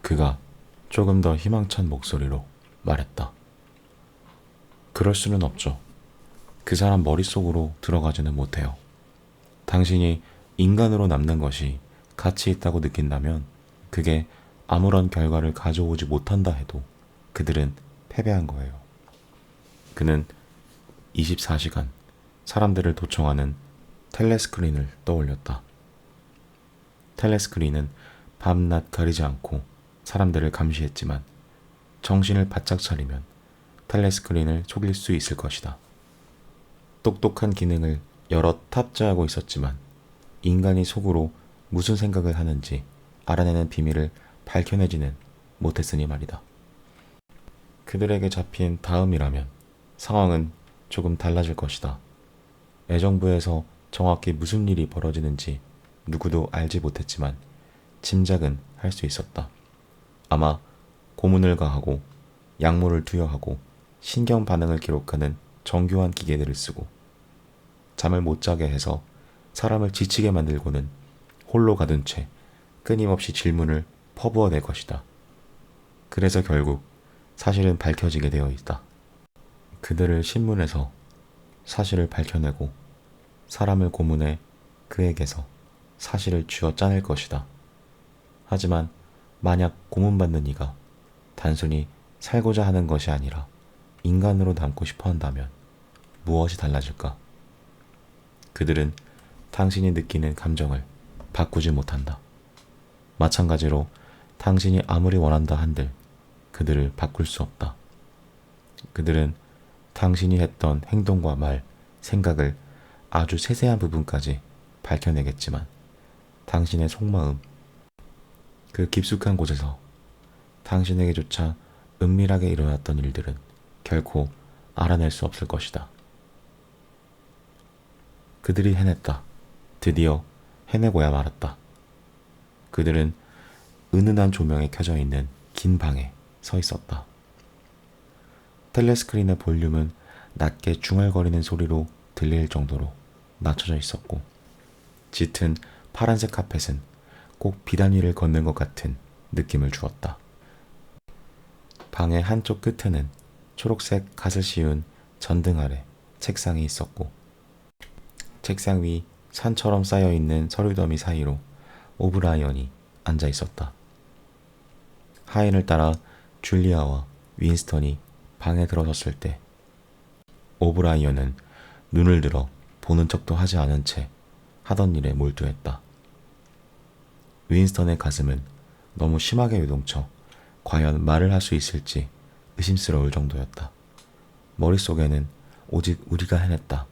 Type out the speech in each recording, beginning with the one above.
그가 조금 더 희망찬 목소리로 말했다. 그럴 수는 없죠. 그 사람 머릿속으로 들어가지는 못해요. 당신이 인간으로 남는 것이 가치 있다고 느낀다면 그게 아무런 결과를 가져오지 못한다 해도 그들은 패배한 거예요. 그는 24시간 사람들을 도청하는 텔레스크린을 떠올렸다. 텔레스크린은 밤낮 가리지 않고 사람들을 감시했지만 정신을 바짝 차리면 텔레스크린을 속일 수 있을 것이다. 똑똑한 기능을 여럿 탑재하고 있었지만 인간이 속으로 무슨 생각을 하는지 알아내는 비밀을 밝혀내지는 못했으니 말이다. 그들에게 잡힌 다음이라면 상황은 조금 달라질 것이다. 애정부에서 정확히 무슨 일이 벌어지는지 누구도 알지 못했지만 짐작은 할 수 있었다. 아마 고문을 가하고 약물을 투여하고 신경 반응을 기록하는 정교한 기계들을 쓰고 잠을 못 자게 해서 사람을 지치게 만들고는 홀로 가둔 채 끊임없이 질문을 퍼부어낼 것이다. 그래서 결국 사실은 밝혀지게 되어 있다. 그들을 신문해서 사실을 밝혀내고 사람을 고문해 그에게서 사실을 쥐어 짜낼 것이다. 하지만 만약 고문받는 이가 단순히 살고자 하는 것이 아니라 인간으로 남고 싶어 한다면 무엇이 달라질까? 그들은 당신이 느끼는 감정을 바꾸지 못한다. 마찬가지로 당신이 아무리 원한다 한들 그들을 바꿀 수 없다. 그들은 당신이 했던 행동과 말, 생각을 아주 세세한 부분까지 밝혀내겠지만 당신의 속마음, 그 깊숙한 곳에서 당신에게조차 은밀하게 일어났던 일들은 결코 알아낼 수 없을 것이다. 그들이 해냈다. 드디어 해내고야 말았다. 그들은 은은한 조명에 켜져 있는 긴 방에 서 있었다. 텔레스크린의 볼륨은 낮게 중얼거리는 소리로 들릴 정도로 낮춰져 있었고 짙은 파란색 카펫은 꼭 비단 위를 걷는 것 같은 느낌을 주었다. 방의 한쪽 끝에는 초록색 갓을 씌운 전등 아래 책상이 있었고 책상 위 산처럼 쌓여있는 서류 더미 사이로 오브라이언이 앉아 있었다. 하인을 따라 줄리아와 윈스턴이 방에 들어섰을 때 오브라이언은 눈을 들어 보는 척도 하지 않은 채 하던 일에 몰두했다. 윈스턴의 가슴은 너무 심하게 요동쳐 과연 말을 할 수 있을지 의심스러울 정도였다. 머릿속에는 오직 우리가 해냈다.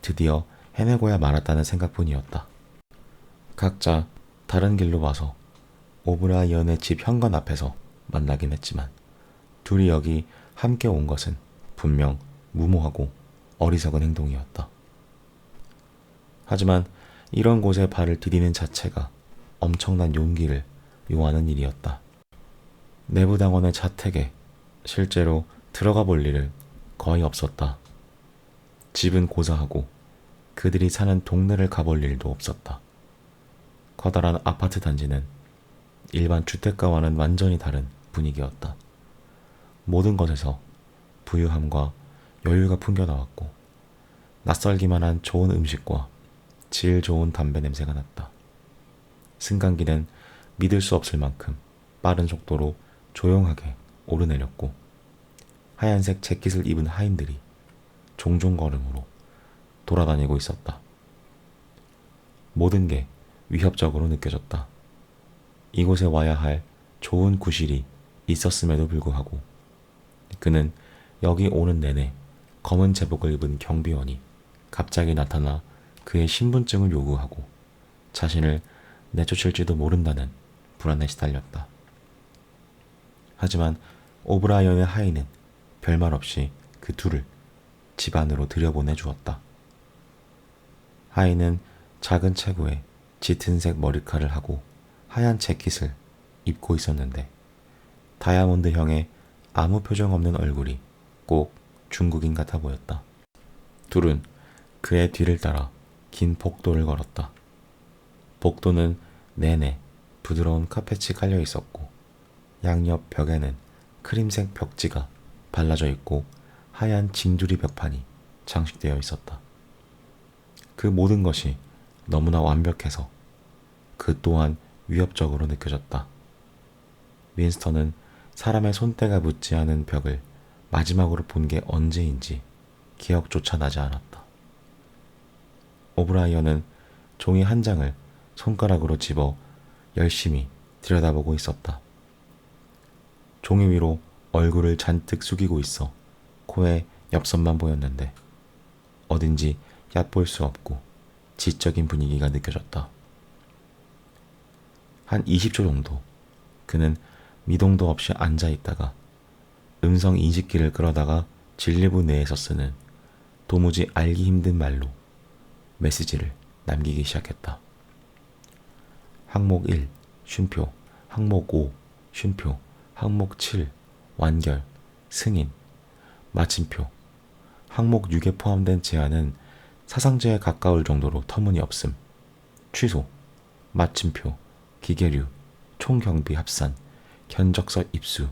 드디어 해내고야 말았다는 생각뿐이었다. 각자 다른 길로 와서 오브라이언의 집 현관 앞에서 만나긴 했지만 둘이 여기 함께 온 것은 분명 무모하고 어리석은 행동이었다. 하지만 이런 곳에 발을 디디는 자체가 엄청난 용기를 요하는 일이었다. 내부당원의 자택에 실제로 들어가 볼 일은 거의 없었다. 집은 고사하고 그들이 사는 동네를 가볼 일도 없었다. 커다란 아파트 단지는 일반 주택가와는 완전히 다른 분위기였다. 모든 것에서 부유함과 여유가 풍겨나왔고 낯설기만 한 좋은 음식과 질 좋은 담배 냄새가 났다. 승강기는 믿을 수 없을 만큼 빠른 속도로 조용하게 오르내렸고 하얀색 재킷을 입은 하인들이 종종 걸음으로 돌아다니고 있었다. 모든 게 위협적으로 느껴졌다. 이곳에 와야 할 좋은 구실이 있었음에도 불구하고 그는 여기 오는 내내 검은 제복을 입은 경비원이 갑자기 나타나 그의 신분증을 요구하고 자신을 내쫓을지도 모른다는 불안에 시달렸다. 하지만 오브라이언의 하인은 별말 없이 그 둘을 집 안으로 들여보내 주었다. 하인은 작은 체구에 짙은색 머리칼을 하고 하얀 재킷을 입고 있었는데 다이아몬드형의 아무 표정 없는 얼굴이 꼭 중국인 같아 보였다. 둘은 그의 뒤를 따라 긴 복도를 걸었다. 복도는 내내 부드러운 카펫이 깔려 있었고 양옆 벽에는 크림색 벽지가 발라져 있고 하얀 징두리 벽판이 장식되어 있었다. 그 모든 것이 너무나 완벽해서 그 또한 위협적으로 느껴졌다. 윈스턴은 사람의 손때가 묻지 않은 벽을 마지막으로 본 게 언제인지 기억조차 나지 않았다. 오브라이언은 종이 한 장을 손가락으로 집어 열심히 들여다보고 있었다. 종이 위로 얼굴을 잔뜩 숙이고 있어 코에 엽선만 보였는데 어딘지 얕볼 수 없고 지적인 분위기가 느껴졌다. 한 20초 정도 그는 미동도 없이 앉아 있다가 음성 인식기를 끌어다가 진리부 내에서 쓰는 도무지 알기 힘든 말로 메시지를 남기기 시작했다. 항목 1, 쉼표, 항목 5, 쉼표, 항목 7, 완결, 승인, 마침표. 항목 6에 포함된 제안은 사상자에 가까울 정도로 터무니없음, 취소, 마침표, 기계류, 총경비 합산, 견적서 입수,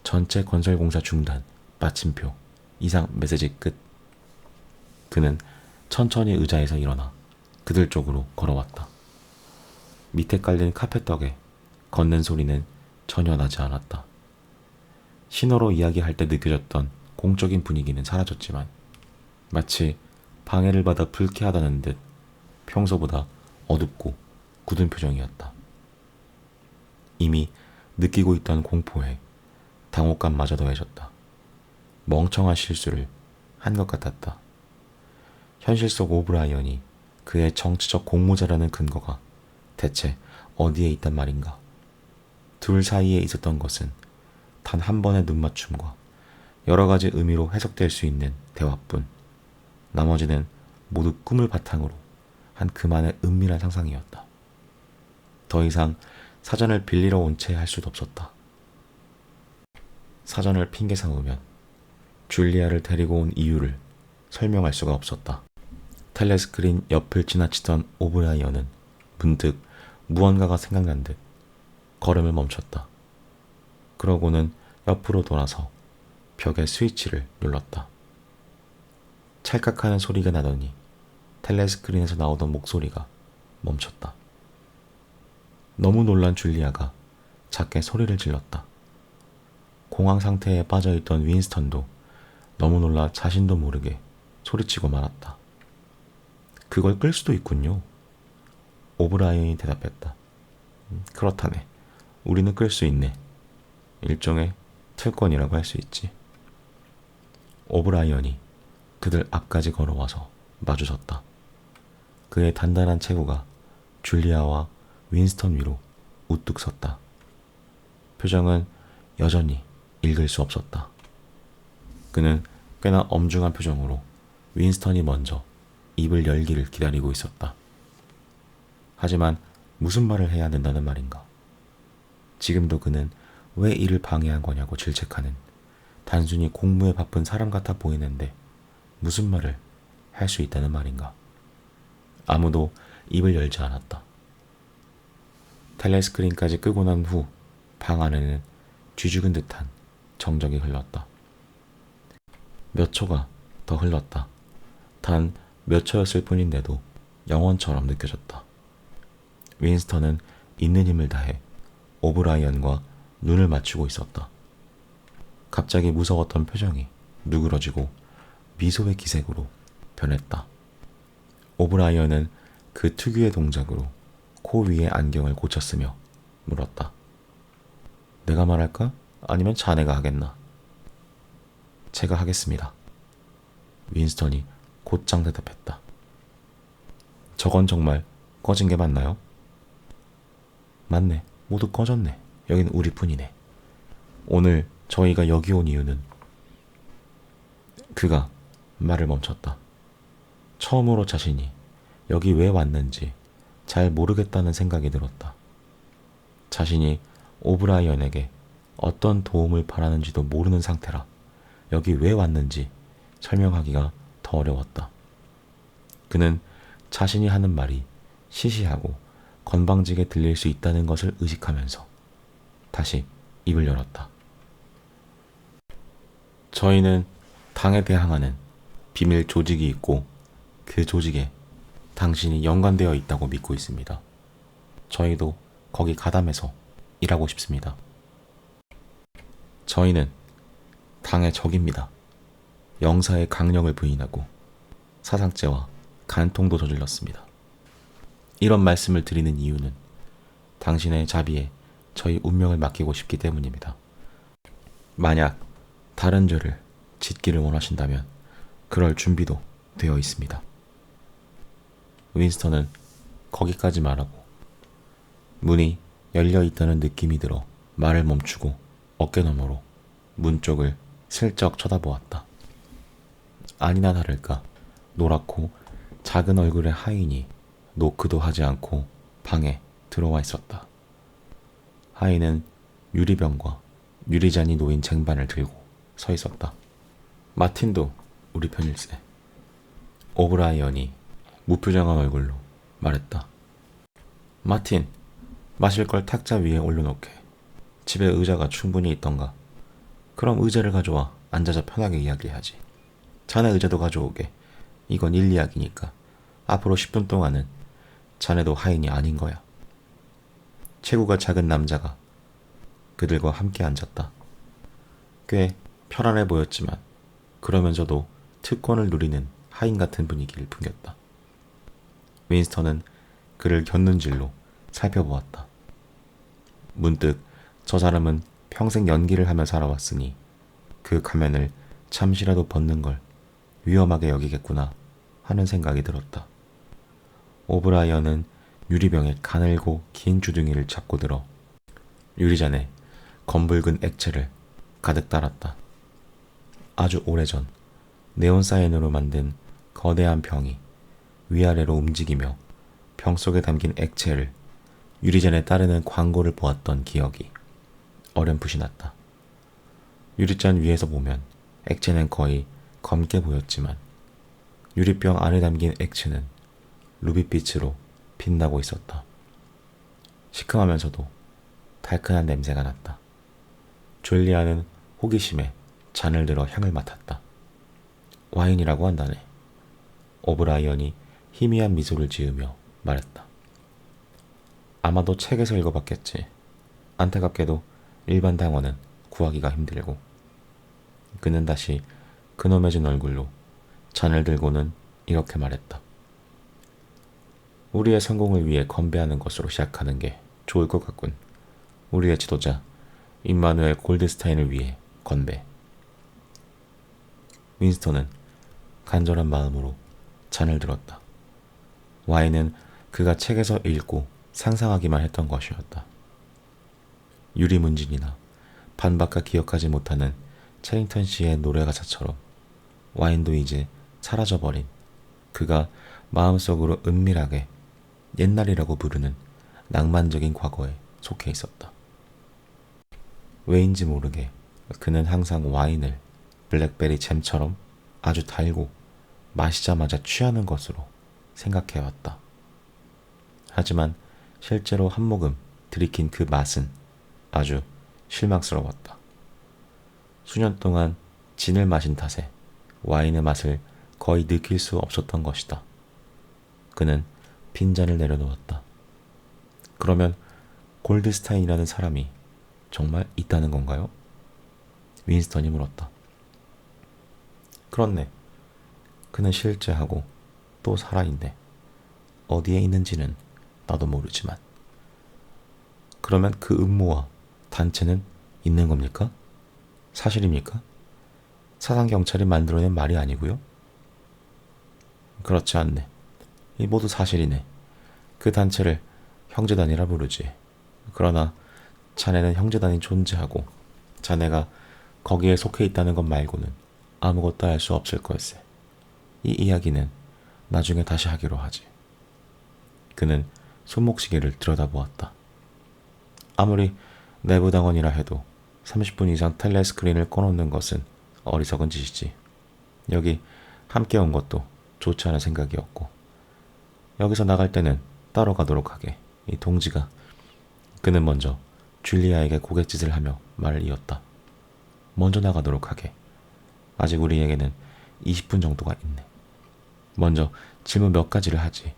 전체 건설공사 중단, 마침표, 이상 메시지 끝. 그는 천천히 의자에서 일어나 그들 쪽으로 걸어왔다. 밑에 깔린 카펫덕에 걷는 소리는 전혀 나지 않았다. 신호로 이야기할 때 느껴졌던 공적인 분위기는 사라졌지만 마치 방해를 받아 불쾌하다는 듯 평소보다 어둡고 굳은 표정이었다. 이미 느끼고 있던 공포에 당혹감마저 더해졌다. 멍청한 실수를 한 것 같았다. 현실 속 오브라이언이 그의 정치적 공모자라는 근거가 대체 어디에 있단 말인가? 둘 사이에 있었던 것은 단 한 번의 눈맞춤과 여러 가지 의미로 해석될 수 있는 대화뿐. 나머지는 모두 꿈을 바탕으로 한 그만의 은밀한 상상이었다. 더 이상 사전을 빌리러 온 채 할 수도 없었다. 사전을 핑계 삼으면 줄리아를 데리고 온 이유를 설명할 수가 없었다. 텔레스크린 옆을 지나치던 오브라이언은 문득 무언가가 생각난 듯 걸음을 멈췄다. 그러고는 옆으로 돌아서 벽의 스위치를 눌렀다. 찰칵하는 소리가 나더니 텔레스크린에서 나오던 목소리가 멈췄다. 너무 놀란 줄리아가 작게 소리를 질렀다. 공황 상태에 빠져있던 윈스턴도 너무 놀라 자신도 모르게 소리치고 말았다. 그걸 끌 수도 있군요. 오브라이언이 대답했다. 그렇다네. 우리는 끌 수 있네. 일종의 특권이라고 할 수 있지. 오브라이언이 그들 앞까지 걸어와서 마주섰다. 그의 단단한 체구가 줄리아와 윈스턴 위로 우뚝 섰다. 표정은 여전히 읽을 수 없었다. 그는 꽤나 엄중한 표정으로 윈스턴이 먼저 입을 열기를 기다리고 있었다. 하지만 무슨 말을 해야 된다는 말인가? 지금도 그는 왜 이를 방해한 거냐고 질책하는 단순히 공무에 바쁜 사람 같아 보이는데 무슨 말을 할 수 있다는 말인가? 아무도 입을 열지 않았다. 텔레스크린까지 끄고 난 후 방 안에는 쥐죽은 듯한 정적이 흘렀다. 몇 초가 더 흘렀다. 단 몇 초였을 뿐인데도 영원처럼 느껴졌다. 윈스턴은 있는 힘을 다해 오브라이언과 눈을 맞추고 있었다. 갑자기 무서웠던 표정이 누그러지고 미소의 기색으로 변했다. 오브라이언은 그 특유의 동작으로 코 위에 안경을 고쳤으며 물었다. 내가 말할까? 아니면 자네가 하겠나? 제가 하겠습니다. 윈스턴이 곧장 대답했다. 저건 정말 꺼진 게 맞나요? 맞네. 모두 꺼졌네. 여긴 우리뿐이네. 오늘 저희가 여기 온 이유는 그가 말을 멈췄다. 처음으로 자신이 여기 왜 왔는지 잘 모르겠다는 생각이 들었다. 자신이 오브라이언에게 어떤 도움을 바라는지도 모르는 상태라 여기 왜 왔는지 설명하기가 더 어려웠다. 그는 자신이 하는 말이 시시하고 건방지게 들릴 수 있다는 것을 의식하면서 다시 입을 열었다. 저희는 당에 대항하는 비밀 조직이 있고 그 조직에 당신이 연관되어 있다고 믿고 있습니다. 저희도 거기 가담해서 일하고 싶습니다. 저희는 당의 적입니다. 영사의 강령을 부인하고 사상죄와 간통도 저질렀습니다. 이런 말씀을 드리는 이유는 당신의 자비에 저희 운명을 맡기고 싶기 때문입니다. 만약 다른 죄를 짓기를 원하신다면 그럴 준비도 되어 있습니다. 윈스턴은 거기까지 말하고 문이 열려 있다는 느낌이 들어 말을 멈추고 어깨너머로 문 쪽을 슬쩍 쳐다보았다. 아니나 다를까 노랗고 작은 얼굴의 하인이 노크도 하지 않고 방에 들어와 있었다. 하인은 유리병과 유리잔이 놓인 쟁반을 들고 서 있었다. 마틴도 우리 편일세. 오브라이언이 무표정한 얼굴로 말했다. 마틴, 마실 걸 탁자 위에 올려놓게. 집에 의자가 충분히 있던가. 그럼 의자를 가져와 앉아서 편하게 이야기하지. 자네 의자도 가져오게. 이건 일 이야기니까 앞으로 10분 동안은 자네도 하인이 아닌 거야. 체구가 작은 남자가 그들과 함께 앉았다. 꽤 편안해 보였지만 그러면서도 특권을 누리는 하인 같은 분위기를 풍겼다. 윈스턴은 그를 곁눈질로 살펴보았다. 문득 저 사람은 평생 연기를 하며 살아왔으니 그 가면을 잠시라도 벗는 걸 위험하게 여기겠구나 하는 생각이 들었다. 오브라이언은 유리병에 가늘고 긴 주둥이를 잡고 들어 유리잔에 검붉은 액체를 가득 따랐다. 아주 오래전 네온사인으로 만든 거대한 병이 위아래로 움직이며 병 속에 담긴 액체를 유리잔에 따르는 광고를 보았던 기억이 어렴풋이 났다. 유리잔 위에서 보면 액체는 거의 검게 보였지만 유리병 안에 담긴 액체는 루비빛으로 빛나고 있었다. 시큼하면서도 달큰한 냄새가 났다. 줄리아는 호기심에 잔을 들어 향을 맡았다. 와인이라고 한다네. 오브라이언이 희미한 미소를 지으며 말했다. 아마도 책에서 읽어봤겠지. 안타깝게도 일반 당원은 구하기가 힘들고. 그는 다시 근엄해진 얼굴로 잔을 들고는 이렇게 말했다. 우리의 성공을 위해 건배하는 것으로 시작하는 게 좋을 것 같군. 우리의 지도자 임마누엘 골드스타인을 위해 건배. 윈스턴은 간절한 마음으로 잔을 들었다. 와인은 그가 책에서 읽고 상상하기만 했던 것이었다. 유리문진이나 반박과 기억하지 못하는 체링턴 씨의 노래 가사처럼 와인도 이제 사라져버린 그가 마음속으로 은밀하게 옛날이라고 부르는 낭만적인 과거에 속해 있었다. 왜인지 모르게 그는 항상 와인을 블랙베리 잼처럼 아주 달고 마시자마자 취하는 것으로 생각해왔다. 하지만 실제로 한 모금 들이킨 그 맛은 아주 실망스러웠다. 수년 동안 진을 마신 탓에 와인의 맛을 거의 느낄 수 없었던 것이다. 그는 빈잔을 내려놓았다. 그러면 골드스타인이라는 사람이 정말 있다는 건가요? 윈스턴이 물었다. 그렇네. 그는 실제하고 또 살아있네. 어디에 있는지는 나도 모르지만. 그러면 그 음모와 단체는 있는 겁니까? 사실입니까? 사상경찰이 만들어낸 말이 아니고요? 그렇지 않네. 이 모두 사실이네. 그 단체를 형제단이라 부르지. 그러나 자네는 형제단이 존재하고 자네가 거기에 속해 있다는 것 말고는 아무것도 알 수 없을 걸세. 이 이야기는 나중에 다시 하기로 하지. 그는 손목시계를 들여다보았다. 아무리 내부 당원이라 해도 30분 이상 텔레스크린을 꺼놓는 것은 어리석은 짓이지. 여기 함께 온 것도 좋지 않은 생각이었고, 여기서 나갈 때는 따로 가도록 하게. 이 동지가. 그는 먼저 줄리아에게 고갯짓을 하며 말을 이었다. 먼저 나가도록 하게. 아직 우리에게는 20분 정도가 있네. 먼저 질문 몇 가지를 하지.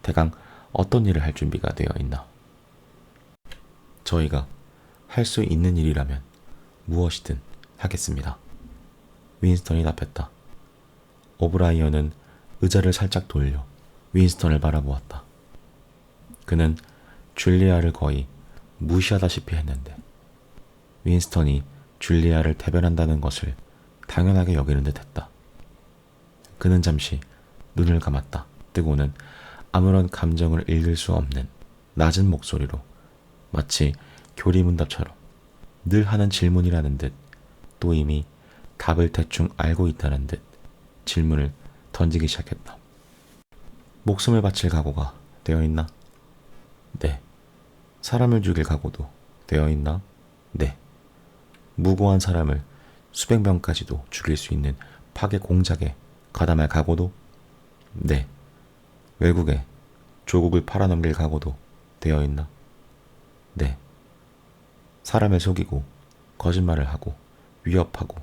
대강 어떤 일을 할 준비가 되어 있나? 저희가 할 수 있는 일이라면 무엇이든 하겠습니다. 윈스턴이 답했다. 오브라이언은 의자를 살짝 돌려 윈스턴을 바라보았다. 그는 줄리아를 거의 무시하다시피 했는데 윈스턴이 줄리아를 대변한다는 것을 당연하게 여기는 듯했다. 그는 잠시 눈을 감았다. 뜨고는 아무런 감정을 읽을 수 없는 낮은 목소리로 마치 교리문답처럼 늘 하는 질문이라는 듯 또 이미 답을 대충 알고 있다는 듯 질문을 던지기 시작했다. 목숨을 바칠 각오가 되어 있나? 네. 사람을 죽일 각오도 되어 있나? 네. 무고한 사람을 수백 명까지도 죽일 수 있는 파괴 공작에 가담할 각오도? 네. 외국에 조국을 팔아넘길 각오도 되어 있나? 네. 사람을 속이고 거짓말을 하고 위협하고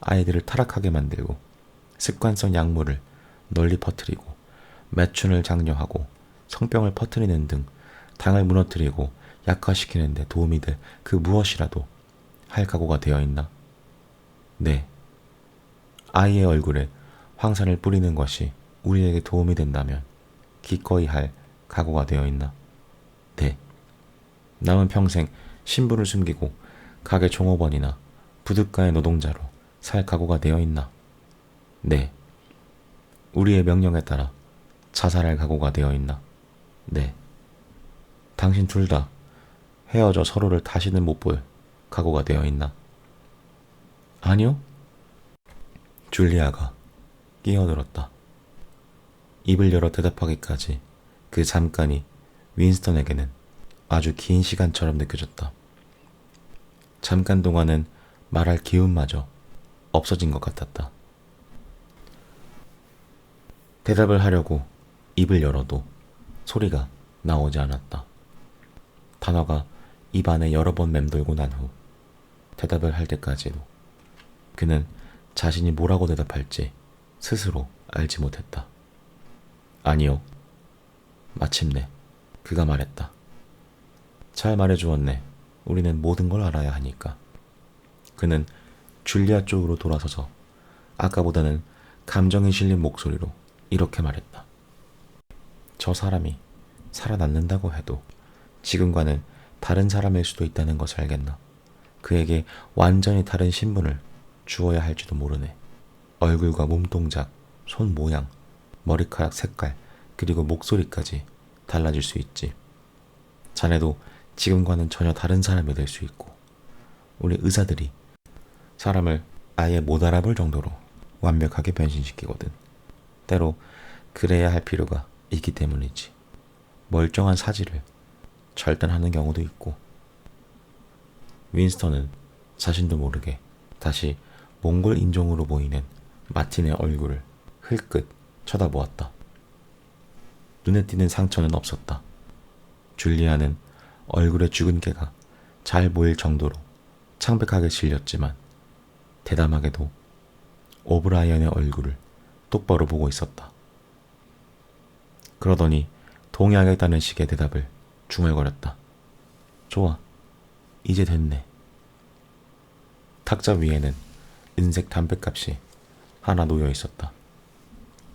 아이들을 타락하게 만들고 습관성 약물을 널리 퍼뜨리고 매춘을 장려하고 성병을 퍼뜨리는 등 당을 무너뜨리고 약화시키는 데 도움이 될 그 무엇이라도 할 각오가 되어 있나? 네. 아이의 얼굴에 황산을 뿌리는 것이 우리에게 도움이 된다면 기꺼이 할 각오가 되어 있나? 네. 남은 평생 신분을 숨기고 가게 종업원이나 부둣가의 노동자로 살 각오가 되어 있나? 네. 우리의 명령에 따라 자살할 각오가 되어 있나? 네. 당신 둘 다 헤어져 서로를 다시는 못 볼 각오가 되어 있나? 아니요. 줄리아가 끼어들었다. 입을 열어 대답하기까지 그 잠깐이 윈스턴에게는 아주 긴 시간처럼 느껴졌다. 잠깐 동안은 말할 기운마저 없어진 것 같았다. 대답을 하려고 입을 열어도 소리가 나오지 않았다. 단어가 입 안에 여러 번 맴돌고 난 후 대답을 할 때까지도 그는 자신이 뭐라고 대답할지 스스로 알지 못했다. 아니요. 마침내 그가 말했다. 잘 말해주었네. 우리는 모든 걸 알아야 하니까. 그는 줄리아 쪽으로 돌아서서 아까보다는 감정이 실린 목소리로 이렇게 말했다. 저 사람이 살아남는다고 해도 지금과는 다른 사람일 수도 있다는 것을 알겠나? 그에게 완전히 다른 신분을 주어야 할지도 모르네. 얼굴과 몸동작, 손 모양, 머리카락 색깔, 그리고 목소리까지 달라질 수 있지. 자네도 지금과는 전혀 다른 사람이 될 수 있고, 우리 의사들이 사람을 아예 못 알아볼 정도로 완벽하게 변신시키거든. 때로 그래야 할 필요가 있기 때문이지. 멀쩡한 사지를 절단하는 경우도 있고. 윈스턴은 자신도 모르게 다시 몽골 인종으로 보이는 마틴의 얼굴을 흘끗 쳐다보았다. 눈에 띄는 상처는 없었다. 줄리아는 얼굴에 죽은 개가 잘 보일 정도로 창백하게 질렸지만 대담하게도 오브라이언의 얼굴을 똑바로 보고 있었다. 그러더니 동의하겠다는 식의 대답을 중얼거렸다. 좋아. 이제 됐네. 탁자 위에는 은색 담뱃값이 하나 놓여 있었다.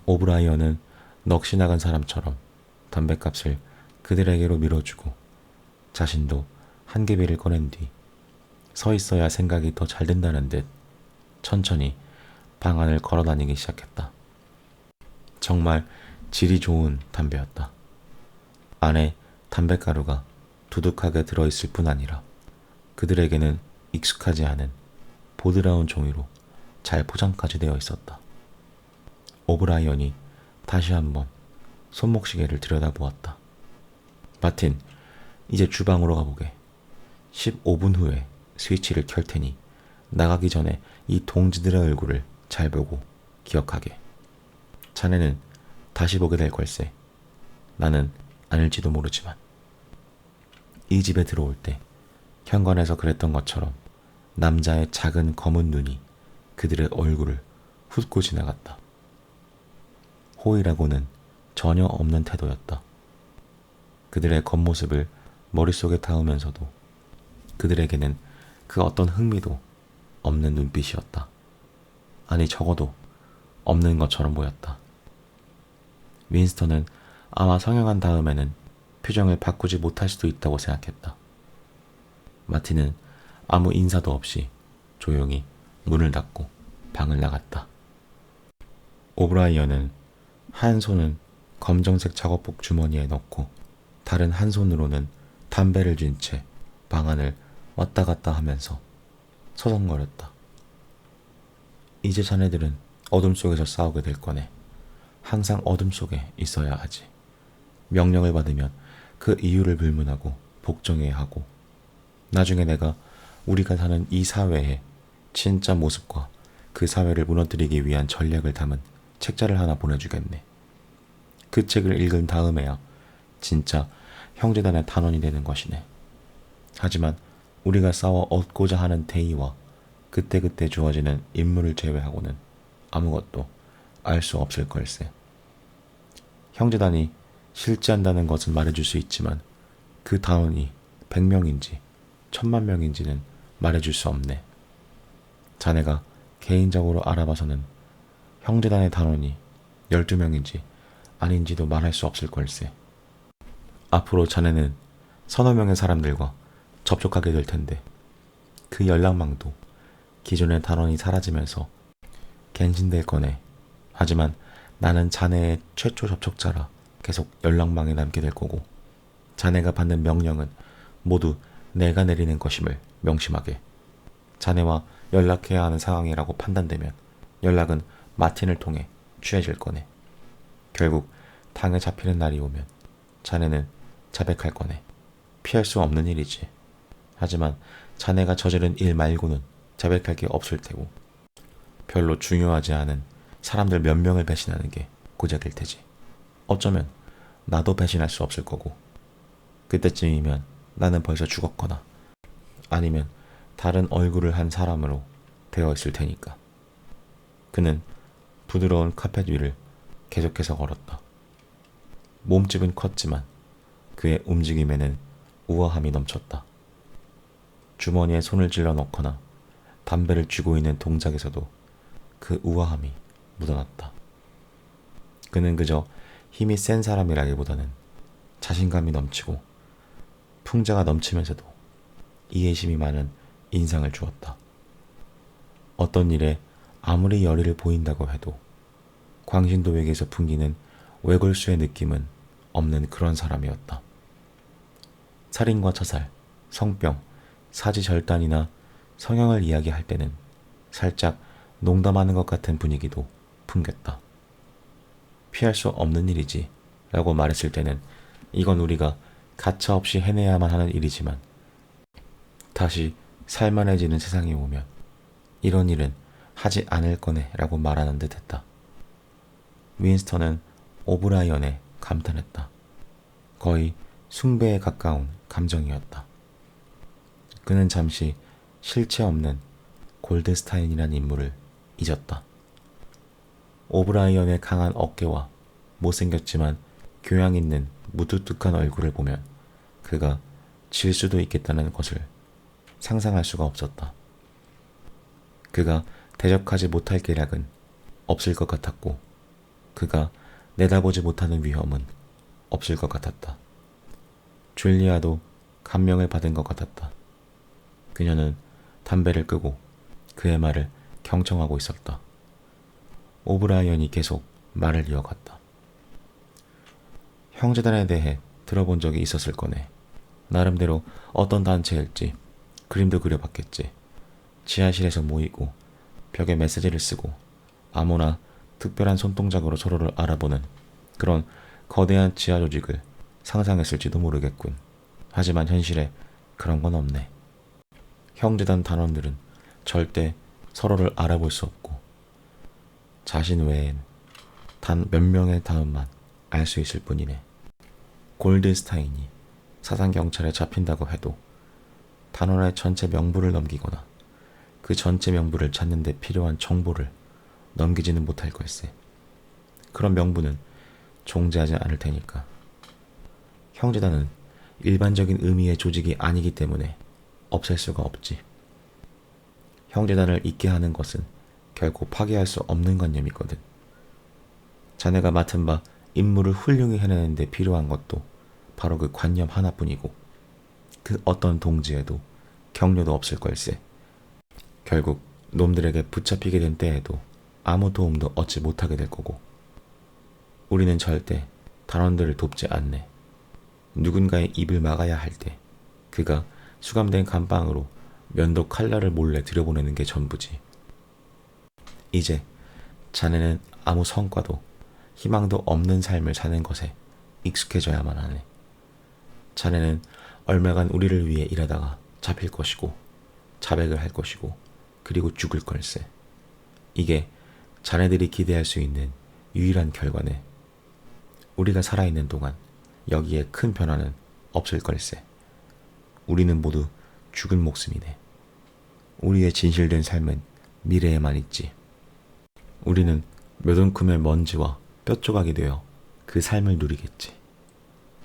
오브라이언은 넋이 나간 사람처럼 담뱃값을 그들에게로 밀어주고 자신도 한 개비를 꺼낸 뒤 서 있어야 생각이 더 잘 된다는 듯 천천히 방 안을 걸어다니기 시작했다. 정말 질이 좋은 담배였다. 안에 담뱃가루가 두둑하게 들어있을 뿐 아니라 그들에게는 익숙하지 않은 보드라운 종이로 잘 포장까지 되어 있었다. 오브라이언이 다시 한번 손목시계를 들여다보았다. 마틴, 이제 주방으로 가보게. 15분 후에 스위치를 켤 테니 나가기 전에 이 동지들의 얼굴을 잘 보고 기억하게. 자네는 다시 보게 될 걸세. 나는 아닐지도 모르지만. 이 집에 들어올 때 현관에서 그랬던 것처럼 남자의 작은 검은 눈이 그들의 얼굴을 훑고 지나갔다. 호의라고는 전혀 없는 태도였다. 그들의 겉모습을 머릿속에 담으면서도 그들에게는 그 어떤 흥미도 없는 눈빛이었다. 아니, 적어도 없는 것처럼 보였다. 윈스턴은 아마 성형한 다음에는 표정을 바꾸지 못할 수도 있다고 생각했다. 마틴은 아무 인사도 없이 조용히 문을 닫고 방을 나갔다. 오브라이언은 한 손은 검정색 작업복 주머니에 넣고 다른 한 손으로는 담배를 쥔 채 방 안을 왔다 갔다 하면서 서성거렸다. 이제 자네들은 어둠 속에서 싸우게 될 거네. 항상 어둠 속에 있어야 하지. 명령을 받으면 그 이유를 불문하고 복종해야 하고, 나중에 내가 우리가 사는 이 사회의 진짜 모습과 그 사회를 무너뜨리기 위한 전략을 담은 책자를 하나 보내주겠네. 그 책을 읽은 다음에야 진짜 형제단의 단원이 되는 것이네. 하지만 우리가 싸워 얻고자 하는 대의와 그때그때 주어지는 임무를 제외하고는 아무것도 알 수 없을 걸세. 형제단이 실지한다는 것은 말해줄 수 있지만 그 단원이 100명인지 10,000명인지는 말해줄 수 없네. 자네가 개인적으로 알아봐서는 형제단의 단원이 12명인지 아닌지도 말할 수 없을 걸세. 앞으로 자네는 서너 명의 사람들과 접촉하게 될 텐데 그 연락망도 기존의 단원이 사라지면서 갱신될 거네. 하지만 나는 자네의 최초 접촉자라 계속 연락망에 남게 될 거고, 자네가 받는 명령은 모두 내가 내리는 것임을 명심하게. 자네와 연락해야 하는 상황이라고 판단되면 연락은 마틴을 통해 취해질 거네. 결국 당에 잡히는 날이 오면 자네는 자백할 거네. 피할 수 없는 일이지. 하지만 자네가 저지른 일 말고는 자백할 게 없을 테고, 별로 중요하지 않은 사람들 몇 명을 배신하는 게 고작일 테지. 어쩌면 나도 배신할 수 없을 거고, 그때쯤이면 나는 벌써 죽었거나 아니면 다른 얼굴을 한 사람으로 되어 있을 테니까. 그는 부드러운 카펫 위를 계속해서 걸었다. 몸집은 컸지만 그의 움직임에는 우아함이 넘쳤다. 주머니에 손을 찔러 넣거나 담배를 쥐고 있는 동작에서도 그 우아함이 묻어났다. 그는 그저 힘이 센 사람이라기보다는 자신감이 넘치고 풍자가 넘치면서도 이해심이 많은 인상을 주었다. 어떤 일에 아무리 열의를 보인다고 해도 광신도에게서 풍기는 외골수의 느낌은 없는 그런 사람이었다. 살인과 자살, 성병, 사지절단이나 성형을 이야기할 때는 살짝 농담하는 것 같은 분위기도 풍겼다. 피할 수 없는 일이지 라고 말했을 때는 이건 우리가 가차없이 해내야만 하는 일이지만 다시 살만해지는 세상이 오면 이런 일은 하지 않을 거네 라고 말하는 듯 했다. 윈스턴은 오브라이언에 감탄했다. 거의 숭배에 가까운 감정이었다. 그는 잠시 실체 없는 골드스타인이란 인물을 잊었다. 오브라이언의 강한 어깨와 못생겼지만 교양 있는 무뚝뚝한 얼굴을 보면 그가 질 수도 있겠다는 것을 상상할 수가 없었다. 그가 대적하지 못할 계략은 없을 것 같았고 그가 내다보지 못하는 위험은 없을 것 같았다. 줄리아도 감명을 받은 것 같았다. 그녀는 담배를 끄고 그의 말을 경청하고 있었다. 오브라이언이 계속 말을 이어갔다. 형제단에 대해 들어본 적이 있었을 거네. 나름대로 어떤 단체일지 그림도 그려봤겠지. 지하실에서 모이고 벽에 메시지를 쓰고 아무나 특별한 손동작으로 서로를 알아보는 그런 거대한 지하 조직을 상상했을지도 모르겠군. 하지만 현실에 그런 건 없네. 형제단 단원들은 절대 서로를 알아볼 수 없고 자신 외엔 단 몇 명의 다음만 알 수 있을 뿐이네. 골드스타인이 사상경찰에 잡힌다고 해도 단원의 전체 명부를 넘기거나 그 전체 명부를 찾는 데 필요한 정보를 넘기지는 못할 걸세. 그런 명부는 존재하지 않을 테니까. 형제단은 일반적인 의미의 조직이 아니기 때문에 없앨 수가 없지. 형제단을 있게 하는 것은 결코 파괴할 수 없는 관념이거든. 자네가 맡은 바 임무를 훌륭히 해내는 데 필요한 것도 바로 그 관념 하나뿐이고 그 어떤 동지에도 격려도 없을 걸세. 결국 놈들에게 붙잡히게 된 때에도 아무 도움도 얻지 못하게 될 거고 우리는 절대 단원들을 돕지 않네. 누군가의 입을 막아야 할 때 그가 수감된 감방으로 면도 칼날을 몰래 들여보내는 게 전부지. 이제 자네는 아무 성과도 희망도 없는 삶을 사는 것에 익숙해져야만 하네. 자네는 얼마간 우리를 위해 일하다가 잡힐 것이고 자백을 할 것이고 그리고 죽을 걸세. 이게 자네들이 기대할 수 있는 유일한 결과네. 우리가 살아있는 동안 여기에 큰 변화는 없을 걸세. 우리는 모두 죽은 목숨이네. 우리의 진실된 삶은 미래에만 있지. 우리는 몇 움큼의 먼지와 뼈조각이 되어 그 삶을 누리겠지.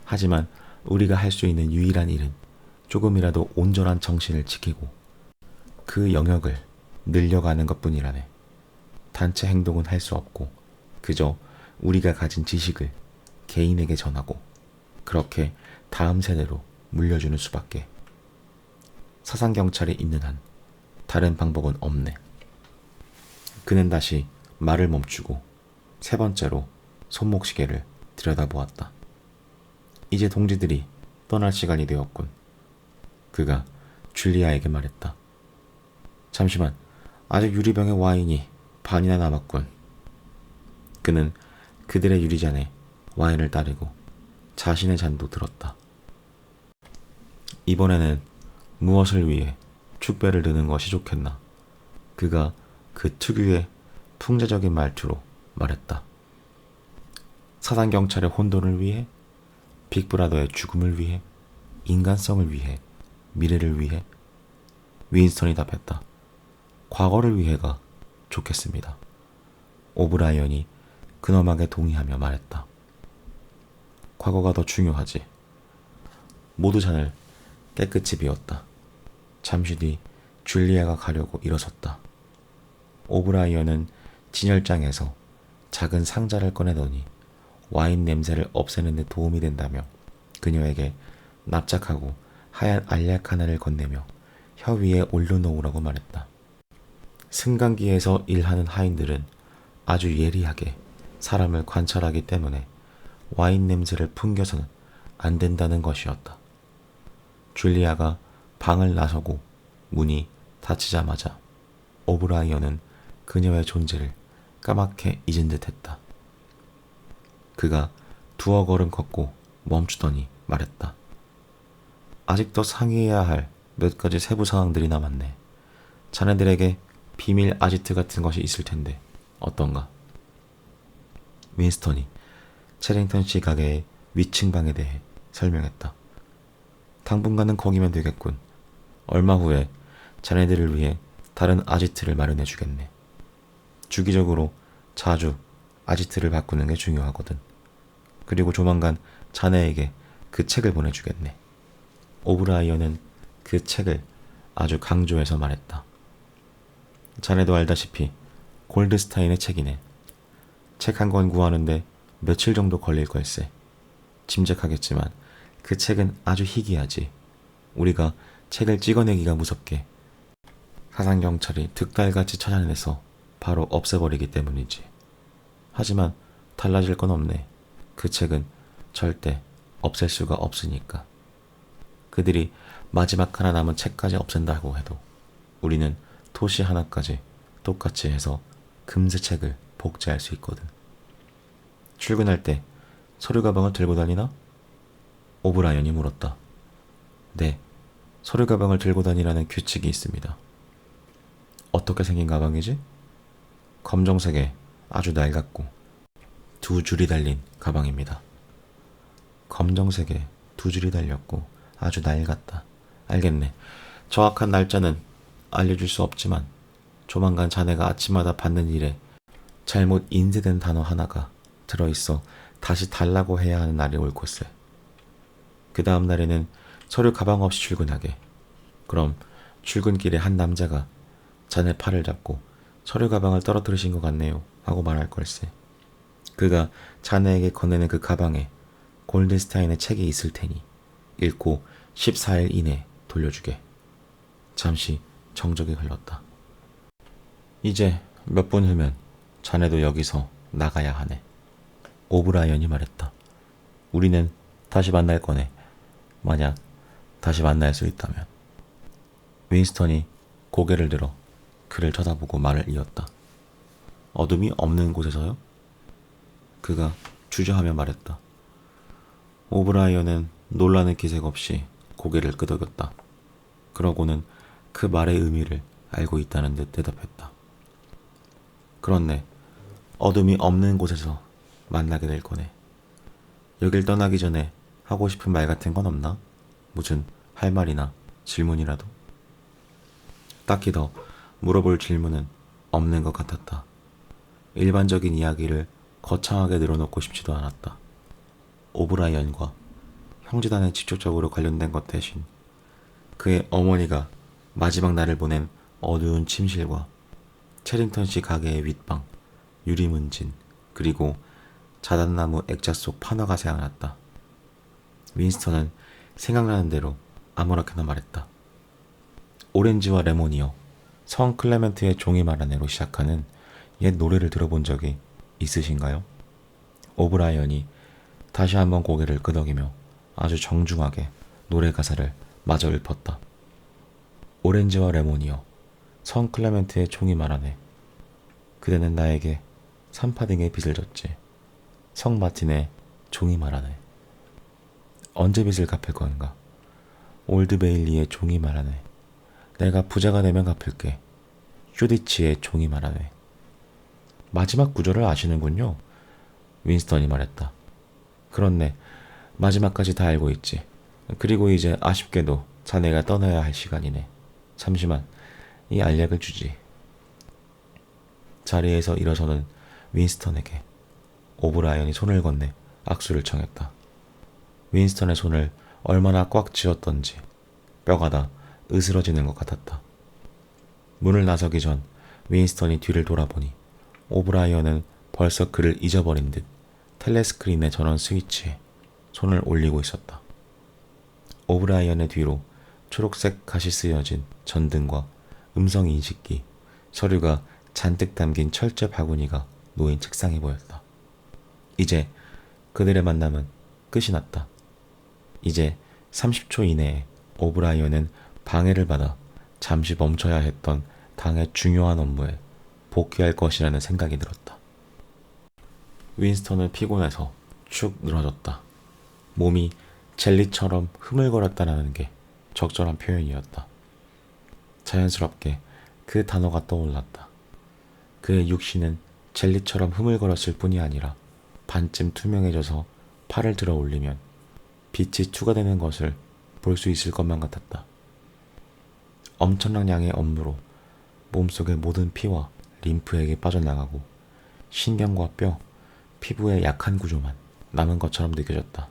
하지만 우리가 할 수 있는 유일한 일은 조금이라도 온전한 정신을 지키고 그 영역을 늘려가는 것뿐이라네. 단체 행동은 할 수 없고 그저 우리가 가진 지식을 개인에게 전하고 그렇게 다음 세대로 물려주는 수밖에. 사상경찰이 있는 한 다른 방법은 없네. 그는 다시 말을 멈추고 세 번째로 손목시계를 들여다보았다. 이제 동지들이 떠날 시간이 되었군. 그가 줄리아에게 말했다. 잠시만, 아직 유리병의 와인이 반이나 남았군. 그는 그들의 유리잔에 와인을 따르고 자신의 잔도 들었다. 이번에는 무엇을 위해 축배를 드는 것이 좋겠나? 그가 그 특유의 풍자적인 말투로 말했다. 사단경찰의 혼돈을 위해? 빅브라더의 죽음을 위해? 인간성을 위해? 미래를 위해? 윈스턴이 답했다. 과거를 위해가 좋겠습니다. 오브라이언이 근엄하게 동의하며 말했다. 과거가 더 중요하지. 모두 잔을 깨끗이 비웠다. 잠시 뒤 줄리아가 가려고 일어섰다. 오브라이언은 진열장에서 작은 상자를 꺼내더니 와인 냄새를 없애는 데 도움이 된다며 그녀에게 납작하고 하얀 알약 하나를 건네며 혀 위에 올려놓으라고 말했다. 승강기에서 일하는 하인들은 아주 예리하게 사람을 관찰하기 때문에 와인 냄새를 풍겨서는 안 된다는 것이었다. 줄리아가 방을 나서고 문이 닫히자마자 오브라이언은 그녀의 존재를 까맣게 잊은 듯했다. 그가 두어 걸음 걷고 멈추더니 말했다. 아직도 상의해야 할 몇 가지 세부 사항들이 남았네. 자네들에게 비밀 아지트 같은 것이 있을 텐데 어떤가? 윈스턴이 체링턴 씨 가게의 위층 방에 대해 설명했다. 당분간은 거기면 되겠군. 얼마 후에 자네들을 위해 다른 아지트를 마련해 주겠네. 주기적으로 자주 아지트를 바꾸는 게 중요하거든. 그리고 조만간 자네에게 그 책을 보내주겠네. 오브라이언은 그 책을 아주 강조해서 말했다. 자네도 알다시피 골드스타인의 책이네. 책 한 권 구하는데 며칠 정도 걸릴 걸세. 짐작하겠지만 그 책은 아주 희귀하지. 우리가 책을 찍어내기가 무섭게 사상경찰이 득달같이 찾아내서 바로 없애버리기 때문이지. 하지만 달라질 건 없네. 그 책은 절대 없앨 수가 없으니까. 그들이 마지막 하나 남은 책까지 없앤다고 해도 우리는 토시 하나까지 똑같이 해서 금세 책을 복제할 수 있거든. 출근할 때 서류 가방을 들고 다니나? 오브라이언이 물었다. 네, 서류 가방을 들고 다니라는 규칙이 있습니다. 어떻게 생긴 가방이지? 검정색에 아주 낡았고 두 줄이 달린 가방입니다. 검정색에 두 줄이 달렸고 아주 낡았다. 알겠네. 정확한 날짜는 알려줄 수 없지만 조만간 자네가 아침마다 받는 일에 잘못 인쇄된 단어 하나가 들어있어 다시 달라고 해야 하는 날이 올 것을. 그 다음 날에는 서류 가방 없이 출근하게. 그럼 출근길에 한 남자가 자네 팔을 잡고 서류 가방을 떨어뜨리신 것 같네요 하고 말할 걸세. 그가 자네에게 건네는 그 가방에 골든스타인의 책이 있을 테니 읽고 14일 이내 돌려주게. 잠시 정적이 흘렀다. 이제 몇 분 후면 자네도 여기서 나가야 하네. 오브라이언이 말했다. 우리는 다시 만날 거네. 만약 다시 만날 수 있다면. 윈스턴이 고개를 들어 그를 쳐다보고 말을 이었다. 어둠이 없는 곳에서요? 그가 주저하며 말했다. 오브라이언은 놀라는 기색 없이 고개를 끄덕였다. 그러고는 그 말의 의미를 알고 있다는 듯 대답했다. 그렇네. 어둠이 없는 곳에서 만나게 될 거네. 여길 떠나기 전에 하고 싶은 말 같은 건 없나? 무슨 할 말이나 질문이라도? 딱히 더 물어볼 질문은 없는 것 같았다. 일반적인 이야기를 거창하게 늘어놓고 싶지도 않았다. 오브라이언과 형제단에 직접적으로 관련된 것 대신 그의 어머니가 마지막 날을 보낸 어두운 침실과 체링턴 씨 가게의 윗방, 유리문진, 그리고 자단나무 액자 속 판화가 생각났다. 윈스턴은 생각나는 대로 아무렇게나 말했다. 오렌지와 레몬이요. 성 클레멘트의 종이 말하네로 시작하는 옛 노래를 들어본 적이 있으신가요? 오브라이언이 다시 한번 고개를 끄덕이며 아주 정중하게 노래 가사를 마저 읊었다. 오렌지와 레몬이요. 성 클레멘트의 종이 말하네. 그대는 나에게 산파딩의 빚을 졌지. 성 마틴의 종이 말하네. 언제 빚을 갚을 건가? 올드 베일리의 종이 말하네. 내가 부자가 되면 갚을게. 쇼디치의 종이 말하네. 마지막 구절을 아시는군요. 윈스턴이 말했다. 그렇네. 마지막까지 다 알고 있지. 그리고 이제 아쉽게도 자네가 떠나야 할 시간이네. 잠시만 이 알약을 주지. 자리에서 일어서는 윈스턴에게 오브라이언이 손을 건네 악수를 청했다. 윈스턴의 손을 얼마나 꽉 쥐었던지 뼈가 다 으스러지는 것 같았다. 문을 나서기 전 윈스턴이 뒤를 돌아보니 오브라이언은 벌써 그를 잊어버린 듯 텔레스크린의 전원 스위치에 손을 올리고 있었다. 오브라이언의 뒤로 초록색 가시 쓰여진 전등과 음성 인식기, 서류가 잔뜩 담긴 철제 바구니가 놓인 책상이 보였다. 이제 그들의 만남은 끝이 났다. 이제 30초 이내에 오브라이언은 방해를 받아 잠시 멈춰야 했던 당의 중요한 업무에 복귀할 것이라는 생각이 들었다. 윈스턴은 피곤해서 축 늘어졌다. 몸이 젤리처럼 흐물거렸다는 게 적절한 표현이었다. 자연스럽게 그 단어가 떠올랐다. 그의 육신은 젤리처럼 흐물거렸을 뿐이 아니라 반쯤 투명해져서 팔을 들어 올리면 빛이 투과되는 것을 볼 수 있을 것만 같았다. 엄청난 양의 업무로 몸속의 모든 피와 림프에게 빠져나가고 신경과 뼈, 피부의 약한 구조만 남은 것처럼 느껴졌다.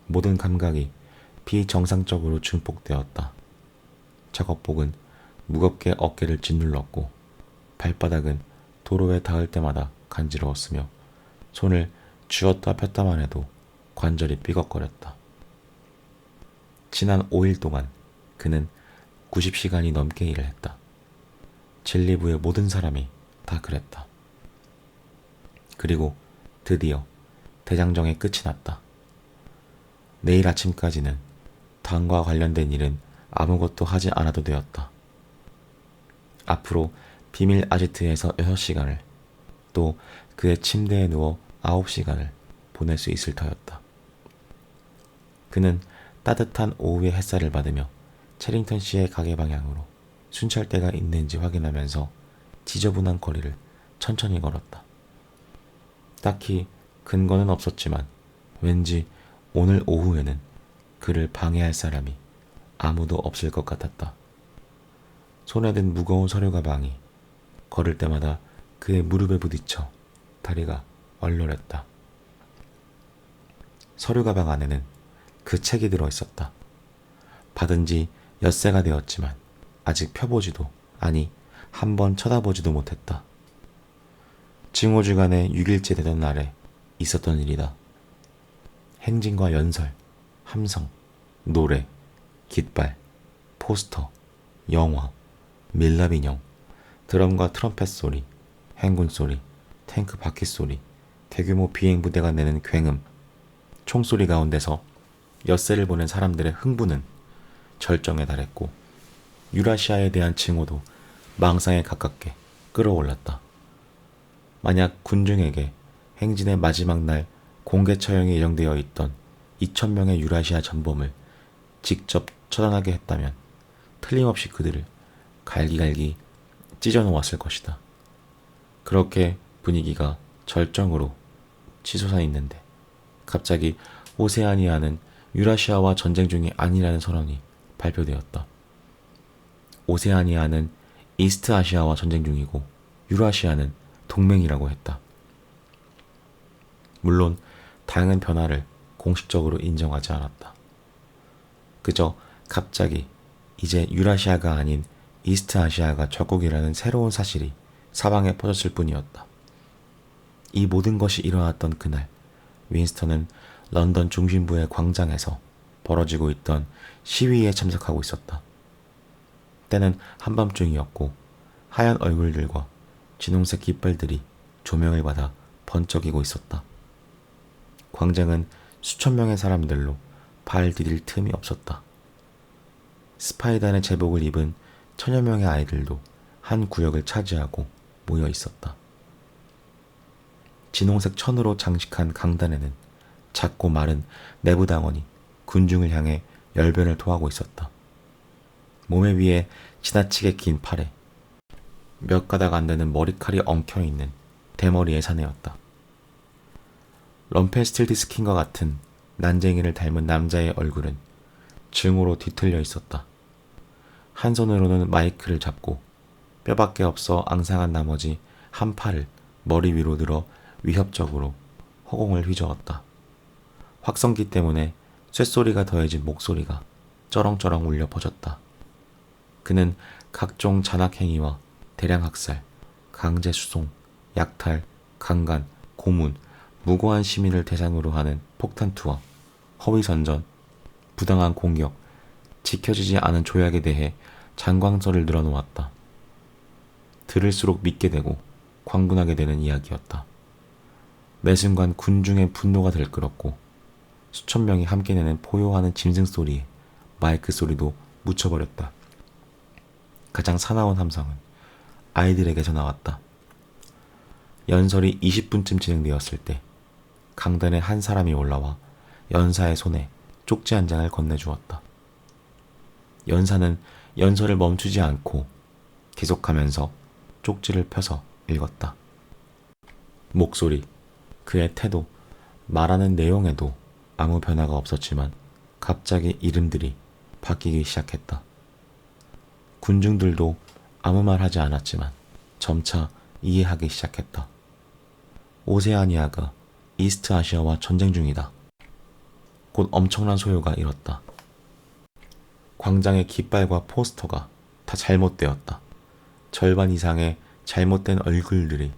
모든 감각이 비정상적으로 증폭되었다. 작업복은 무겁게 어깨를 짓눌렀고 발바닥은 도로에 닿을 때마다 간지러웠으며 손을 쥐었다 폈다만 해도 관절이 삐걱거렸다. 지난 5일 동안 그는 90시간이 넘게 일을 했다. 젤리부의 모든 사람이 다 그랬다. 그리고 드디어 대장정의 끝이 났다. 내일 아침까지는 당과 관련된 일은 아무것도 하지 않아도 되었다. 앞으로 비밀 아지트에서 6시간을, 또 그의 침대에 누워 9시간을 보낼 수 있을 터였다. 그는 따뜻한 오후의 햇살을 받으며 체링턴 씨의 가게 방향으로 순찰대가 있는지 확인하면서 지저분한 거리를 천천히 걸었다. 딱히 근거는 없었지만 왠지 오늘 오후에는 그를 방해할 사람이 아무도 없을 것 같았다. 손에 든 무거운 서류 가방이 걸을 때마다 그의 무릎에 부딪혀 다리가 얼얼했다. 서류 가방 안에는 그 책이 들어있었다. 받은 지 엿새가 되었지만 아직 펴보지도, 아니 한번 쳐다보지도 못했다. 증오주간에 6일째 되던 날에 있었던 일이다. 행진과 연설, 함성, 노래, 깃발, 포스터, 영화, 밀랍 인형, 드럼과 트럼펫 소리, 행군 소리, 탱크 바퀴 소리, 대규모 비행 부대가 내는 굉음, 총소리 가운데서 엿새를 보낸 사람들의 흥분은 절정에 달했고 유라시아에 대한 증오도 망상에 가깝게 끌어올랐다. 만약 군중에게 행진의 마지막 날 공개 처형이 예정되어 있던 2,000명의 유라시아 전범을 직접 처단하게 했다면 틀림없이 그들을 갈기갈기 찢어놓았을 것이다. 그렇게 분위기가 절정으로 치솟아 있는데 갑자기 오세아니아는 유라시아와 전쟁 중이 아니라는 선언이 발표되었다. 오세아니아는 이스트 아시아와 전쟁 중이고 유라시아는 동맹이라고 했다. 물론 다양한 변화를 공식적으로 인정하지 않았다. 그저 갑자기 이제 유라시아가 아닌 이스트 아시아가 적국이라는 새로운 사실이 사방에 퍼졌을 뿐이었다. 이 모든 것이 일어났던 그날, 윈스턴은 런던 중심부의 광장에서 벌어지고 있던 시위에 참석하고 있었다. 때는 한밤중이었고 하얀 얼굴들과 진홍색 깃발들이 조명을 받아 번쩍이고 있었다. 광장은 수천 명의 사람들로 발 디딜 틈이 없었다. 스파이단의 제복을 입은 천여 명의 아이들도 한 구역을 차지하고 모여 있었다. 진홍색 천으로 장식한 강단에는 작고 마른 내부당원이 군중을 향해 열변을 토하고 있었다. 몸에 위에 지나치게 긴 팔에 몇 가닥 안 되는 머리칼이 엉켜있는 대머리의 사내였다. 럼펠스틸디스킨과 같은 난쟁이를 닮은 남자의 얼굴은 증오로 뒤틀려 있었다. 한 손으로는 마이크를 잡고 뼈밖에 없어 앙상한 나머지 한 팔을 머리 위로 들어 위협적으로 허공을 휘저었다. 확성기 때문에 쇳소리가 더해진 목소리가 쩌렁쩌렁 울려 퍼졌다. 그는 각종 잔악행위와 대량학살, 강제수송, 약탈, 강간, 고문, 무고한 시민을 대상으로 하는 폭탄투하, 허위선전, 부당한 공격, 지켜지지 않은 조약에 대해 장광설을 늘어놓았다. 들을수록 믿게 되고 광분하게 되는 이야기였다. 매 순간 군중의 분노가 들끓었고 수천 명이 함께 내는 포효하는 짐승 소리에 마이크 소리도 묻혀버렸다. 가장 사나운 함성은 아이들에게서 나왔다. 연설이 20분쯤 진행되었을 때 강단에 한 사람이 올라와 연사의 손에 쪽지 한 장을 건네주었다. 연사는 연설을 멈추지 않고 계속하면서 쪽지를 펴서 읽었다. 목소리, 그의 태도, 말하는 내용에도 아무 변화가 없었지만 갑자기 이름들이 바뀌기 시작했다. 군중들도 아무 말 하지 않았지만 점차 이해하기 시작했다. 오세아니아가 이스트 아시아와 전쟁 중이다. 곧 엄청난 소요가 일었다. 광장의 깃발과 포스터가 다 잘못되었다. 절반 이상의 잘못된 얼굴들이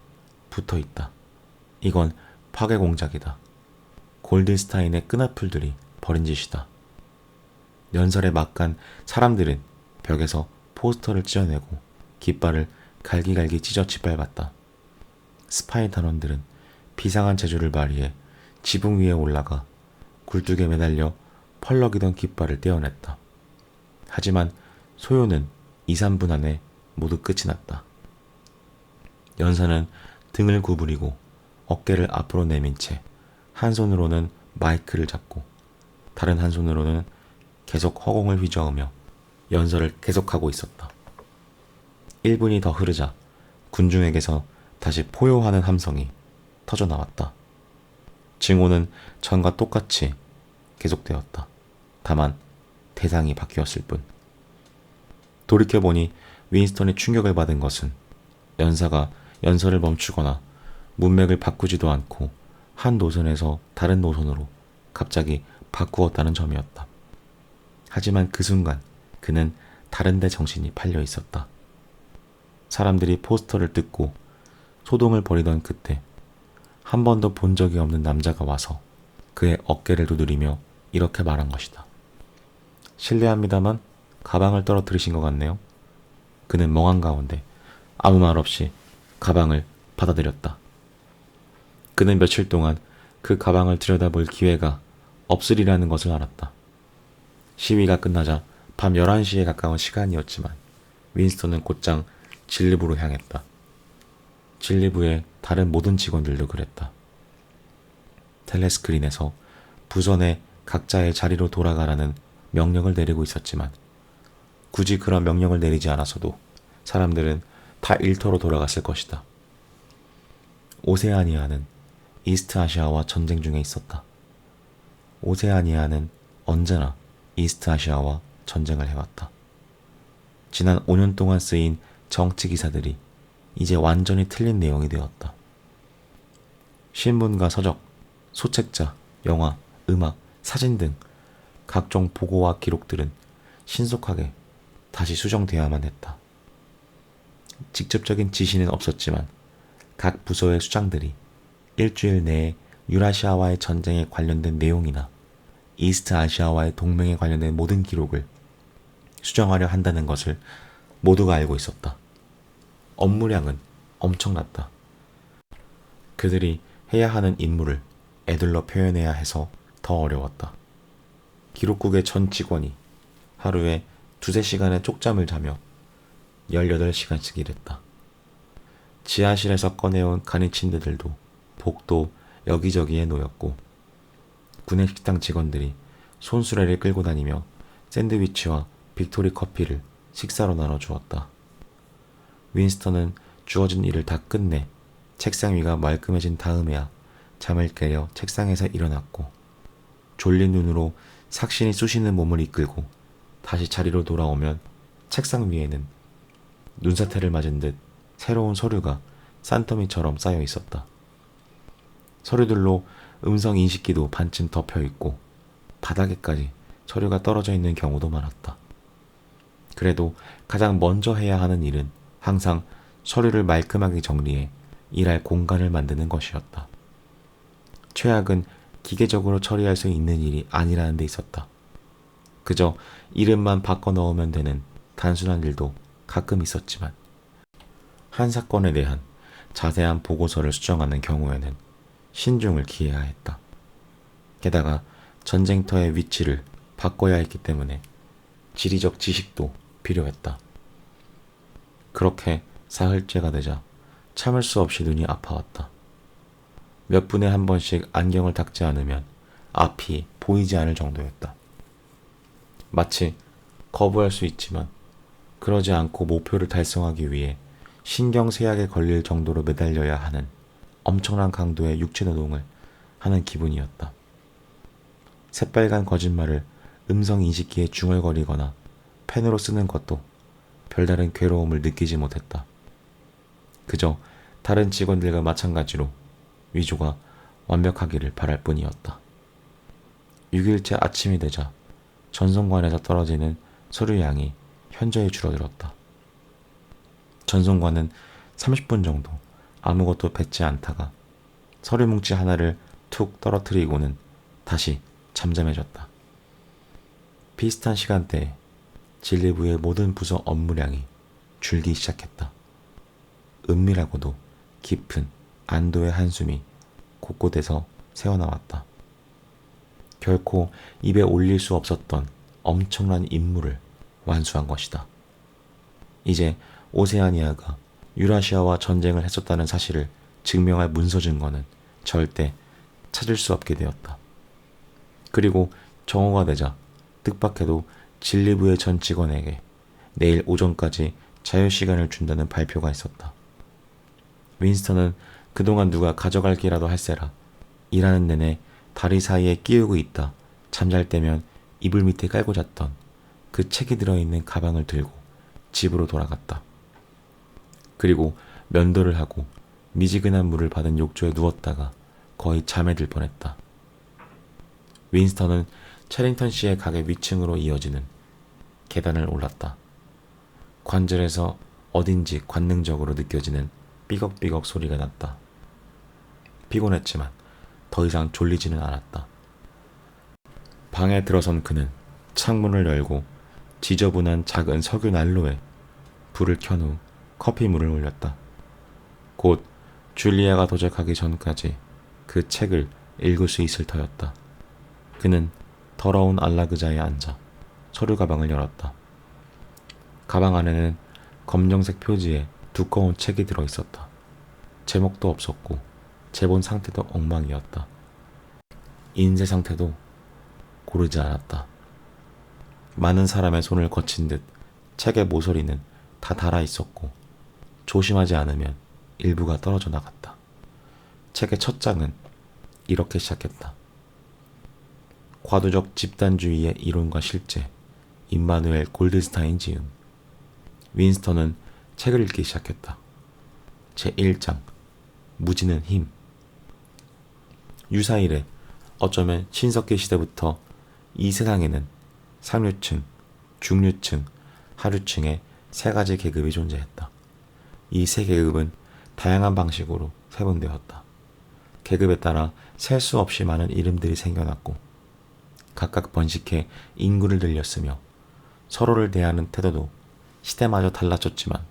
붙어있다. 이건 파괴 공작이다. 골든스타인의 끈앞풀들이 벌인 짓이다. 연설에 막 간 사람들은 벽에서 포스터를 찢어내고 깃발을 갈기갈기 찢어 짓밟았다. 스파이 단원들은 비상한 재주를 발휘해 지붕 위에 올라가 굴뚝에 매달려 펄럭이던 깃발을 떼어냈다. 하지만 소요는 2, 3분 안에 모두 끝이 났다. 연사는 등을 구부리고 어깨를 앞으로 내민 채 한 손으로는 마이크를 잡고 다른 한 손으로는 계속 허공을 휘저으며 연설을 계속하고 있었다. 1분이 더 흐르자 군중에게서 다시 포효하는 함성이 터져나왔다. 증오는 전과 똑같이 계속되었다. 다만 대상이 바뀌었을 뿐. 돌이켜보니 윈스턴이 충격을 받은 것은 연사가 연설을 멈추거나 문맥을 바꾸지도 않고 한 노선에서 다른 노선으로 갑자기 바꾸었다는 점이었다. 하지만 그 순간 그는 다른 데 정신이 팔려 있었다. 사람들이 포스터를 뜯고 소동을 벌이던 그때 한 번도 본 적이 없는 남자가 와서 그의 어깨를 두드리며 이렇게 말한 것이다. 실례합니다만 가방을 떨어뜨리신 것 같네요. 그는 멍한 가운데 아무 말 없이 가방을 받아들였다. 그는 며칠 동안 그 가방을 들여다볼 기회가 없으리라는 것을 알았다. 시위가 끝나자 밤 11시에 가까운 시간이었지만 윈스턴은 곧장 진리부로 향했다. 진리부의 다른 모든 직원들도 그랬다. 텔레스크린에서 부서 내 각자의 자리로 돌아가라는 명령을 내리고 있었지만 굳이 그런 명령을 내리지 않았어도 사람들은 다 일터로 돌아갔을 것이다. 오세아니아는 이스트아시아와 전쟁 중에 있었다. 오세아니아는 언제나 이스트아시아와 전쟁을 해왔다. 지난 5년 동안 쓰인 정치 기사들이 이제 완전히 틀린 내용이 되었다. 신문과 서적, 소책자, 영화, 음악, 사진 등 각종 보고와 기록들은 신속하게 다시 수정되어야만 했다. 직접적인 지시는 없었지만 각 부서의 수장들이 일주일 내에 유라시아와의 전쟁에 관련된 내용이나 이스트 아시아와의 동맹에 관련된 모든 기록을 수정하려 한다는 것을 모두가 알고 있었다. 업무량은 엄청났다. 그들이 해야 하는 임무를 애들러 표현해야 해서 더 어려웠다. 기록국의 전 직원이 하루에 2~3시간의 쪽잠을 자며 18시간씩 일했다. 지하실에서 꺼내온 가니친드들도 복도 여기저기에 놓였고 구내식당 직원들이 손수레를 끌고 다니며 샌드위치와 빅토리 커피를 식사로 나눠주었다. 윈스턴은 주어진 일을 다 끝내 책상 위가 말끔해진 다음에야 잠을 깨려 책상에서 일어났고 졸린 눈으로 삭신이 쑤시는 몸을 이끌고 다시 자리로 돌아오면 책상 위에는 눈사태를 맞은 듯 새로운 서류가 산더미처럼 쌓여 있었다. 서류들로 음성 인식기도 반쯤 덮여 있고 바닥에까지 서류가 떨어져 있는 경우도 많았다. 그래도 가장 먼저 해야 하는 일은 항상 서류를 말끔하게 정리해 일할 공간을 만드는 것이었다. 최악은 기계적으로 처리할 수 있는 일이 아니라는 데 있었다. 그저 이름만 바꿔 넣으면 되는 단순한 일도 가끔 있었지만 한 사건에 대한 자세한 보고서를 수정하는 경우에는 신중을 기해야 했다. 게다가 전쟁터의 위치를 바꿔야 했기 때문에 지리적 지식도 필요했다. 그렇게 사흘째가 되자 참을 수 없이 눈이 아파왔다. 몇 분에 한 번씩 안경을 닦지 않으면 앞이 보이지 않을 정도였다. 마치 거부할 수 있지만 그러지 않고 목표를 달성하기 위해 신경쇠약에 걸릴 정도로 매달려야 하는 엄청난 강도의 육체노동을 하는 기분이었다. 새빨간 거짓말을 음성인식기에 중얼거리거나 펜으로 쓰는 것도 별다른 괴로움을 느끼지 못했다. 그저 다른 직원들과 마찬가지로 위조가 완벽하기를 바랄 뿐이었다. 6일째 아침이 되자 전송관에서 떨어지는 서류 양이 현저히 줄어들었다. 전송관은 30분 정도 아무것도 뱉지 않다가 서류 뭉치 하나를 툭 떨어뜨리고는 다시 잠잠해졌다. 비슷한 시간대에 진리부의 모든 부서 업무량이 줄기 시작했다. 은밀하고도 깊은 안도의 한숨이 곳곳에서 새어나왔다. 결코 입에 올릴 수 없었던 엄청난 임무를 완수한 것이다. 이제 오세아니아가 유라시아와 전쟁을 했었다는 사실을 증명할 문서 증거는 절대 찾을 수 없게 되었다. 그리고 정오가 되자 뜻밖에도 진리부의 전 직원에게 내일 오전까지 자유시간을 준다는 발표가 있었다. 윈스턴은 그동안 누가 가져갈 기라도 할세라 일하는 내내 다리 사이에 끼우고 있다 잠잘 때면 이불 밑에 깔고 잤던 그 책이 들어있는 가방을 들고 집으로 돌아갔다. 그리고 면도를 하고 미지근한 물을 받은 욕조에 누웠다가 거의 잠에 들 뻔했다. 윈스턴은 체링턴 씨의 가게 위층으로 이어지는 계단을 올랐다. 관절에서 어딘지 관능적으로 느껴지는 삐걱삐걱 소리가 났다. 피곤했지만 더 이상 졸리지는 않았다. 방에 들어선 그는 창문을 열고 지저분한 작은 석유 난로에 불을 켠 후 커피물을 올렸다. 곧 줄리아가 도착하기 전까지 그 책을 읽을 수 있을 터였다. 그는 더러운 안락의자에 앉아 서류 가방을 열었다. 가방 안에는 검정색 표지에 두꺼운 책이 들어있었다. 제목도 없었고 제본 상태도 엉망이었다. 인쇄 상태도 고르지 않았다. 많은 사람의 손을 거친 듯 책의 모서리는 다 닳아 있었고 조심하지 않으면 일부가 떨어져 나갔다. 책의 첫 장은 이렇게 시작했다. 과도적 집단주의의 이론과 실제, 임마누엘 골드스타인 지음. 윈스턴은 책을 읽기 시작했다. 제1장, 무지는 힘. 유사일에 어쩌면 신석기 시대부터 이 세상에는 상류층, 중류층, 하류층의 세 가지 계급이 존재했다. 이 세 계급은 다양한 방식으로 세분되었다. 계급에 따라 셀 수 없이 많은 이름들이 생겨났고 각각 번식해 인구를 늘렸으며 서로를 대하는 태도도 시대마저 달라졌지만